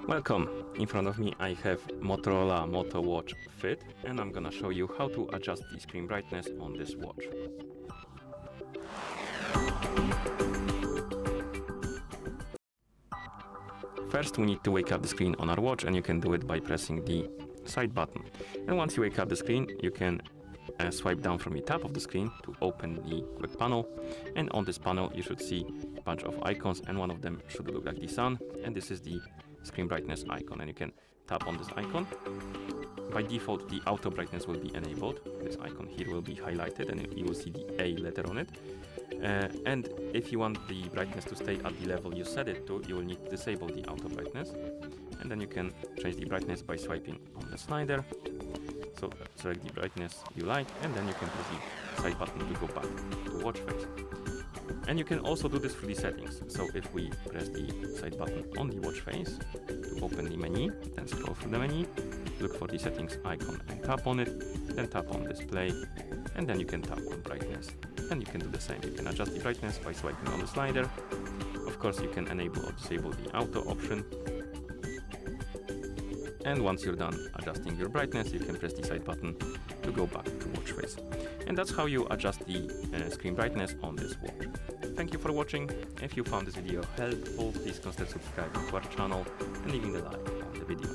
Welcome! In front of me I have Motorola Moto Watch Fit, and I'm gonna show you how to adjust the screen brightness on this watch. First we need to wake up the screen on our watch, and you can do it by pressing the side button. And once you wake up the screen, you can swipe down from the top of the screen to open the quick panel, and on this panel you should see a bunch of icons, and one of them should look like the sun, and this is the screen brightness icon, and you can tap on this icon. By default the auto brightness will be enabled. This icon here will be highlighted and you will see the A letter on it, and if you want the brightness to stay at the level you set it to, you will need to disable the auto brightness, and then you can change the brightness by swiping on the slider. So select the brightness you like, and then you can press the side button to go back to watch face. And you can also do this through the settings. So if we press the side button on the watch face to open the menu, then scroll through the menu, look for the settings icon and tap on it, then tap on display, and then you can tap on brightness. And you can do the same. You can adjust the brightness by swiping on the slider. Of course, you can enable or disable the auto option. And once you're done adjusting your brightness, you can press the side button to go back to watch face. And that's how you adjust the screen brightness on this watch. Thank you for watching. If you found this video helpful, please consider subscribing to our channel and leaving a like on the video.